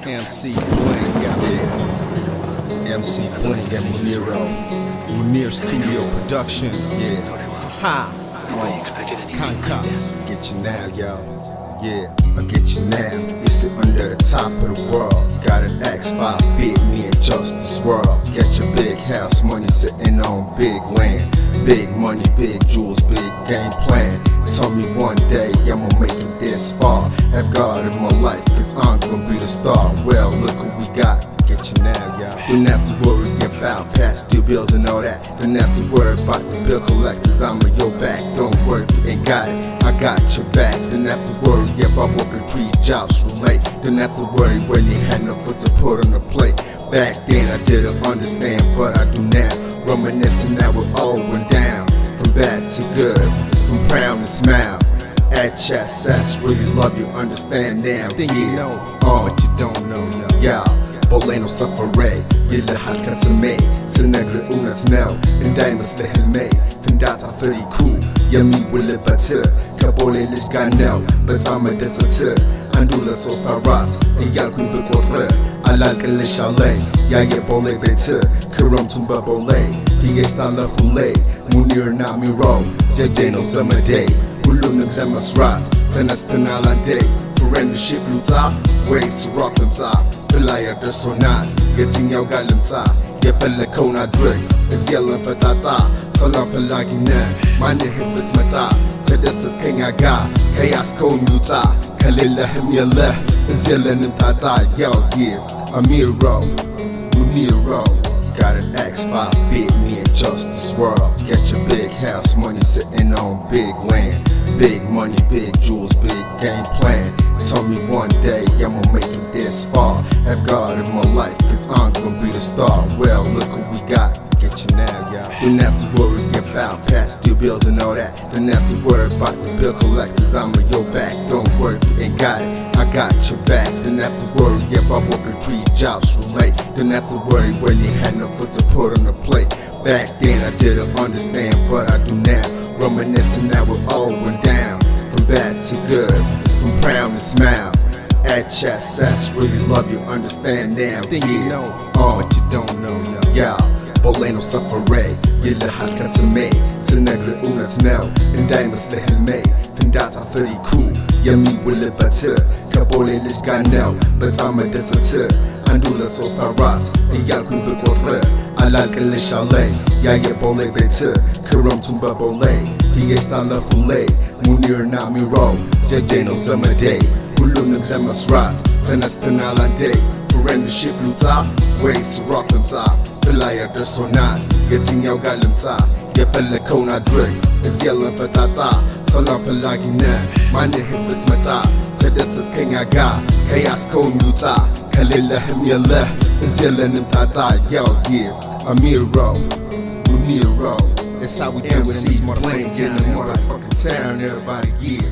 MC Bling, yeah. MC Bling at Munir Studio Productions, yeah. Ha! Kanka, get you now, y'all. Yeah, I get you now. You sit under the top of the world. Got an X5 bit, me and Justice World. Get your big house money sitting on big land. Big money, big jewels, big game plan. Told me one day I'ma make it this far. Have God in my life, cause I'm gonna be the star. Well, look what we got. Get you now, y'all. Don't have to worry about past due bills and all that. Don't have to worry about the bill collectors, I'm on your back. Don't worry if you ain't got it, I got your back. Don't have to worry about working 3 jobs relate. Don't have to worry when you had no food to put on the plate. Back then I didn't understand, but I do now. Reminiscing that we're all went down. From bad to good, from frown to smile. HSS, really love you, understand now. Then you know, but you don't know, yeah. Boleno safari, gillar halka som mig. Senegret onat now, en diamonds lehel mig. Findata för i crew, yami wille batter. Kabole lish ganel, but I'm a deserter. Andula sos parat, en yalkun bekotre. Alal kalish alay, ya ye bole better. Karam tumba bole, fiesta la hule. Munir na miro, zedeno summer day. Hulun lemasrat, tenastan alande. Friendship luta, ways rock them top. Filaya der sonat, getting your galimta. Yepele kona drink, is yellow patata. Salam pelagina, mani hibit mata. Tedesat king aga, chaos ko muta. Kalila him yella, is yellow tata. Yo, yeah, Amiro, Muniro. Got an X5 bit, me and Justice World. Get your big house money sitting on big land. Big money, big jewels, big game plan. Told me one day I'ma make it this far. Have God in my life, cause I'm gonna be the star. Well, look what we got. Get you now, y'all. Don't have to worry about past due bills and all that. Don't have to worry about the bill collectors, I'm on your back. Don't worry if you ain't got it, I got your back. Don't have to worry about working 3 jobs relate. Don't have to worry when you had no food to put on the plate. Back then I didn't understand, but I do now. Reminiscing that we all went down. From bad to good, from frown to smile. HSS, really love you, understand now. Then you know, but you don't know, yeah. Boleno safari, gillar halka som mig. Senegret onat now, en diamonds lehel mig. Findata för i crew, yami wille batter. Kabole lish ganel, but I'm a deserter. Andula sos parat, en yalkun bekotre. Alal kalish alay, ya ye bole better. Karam tumba bole, fiesta la hule. Munir na miro, zedeno summer day. Hulun lemasrat, tenastan alande. Friendship luta, ways rock them top. Filaya der sonat, getting your galimta. Yepele kona drink, is yellow patata. Salam pelagina, mani hibit mata. Tedesat king aga, chaos ko muta. Kalila him yella, is yellow tata. Yo, yeah, Amiro, Muniro. That's how we do it in this motherfucking town, everybody, yeah.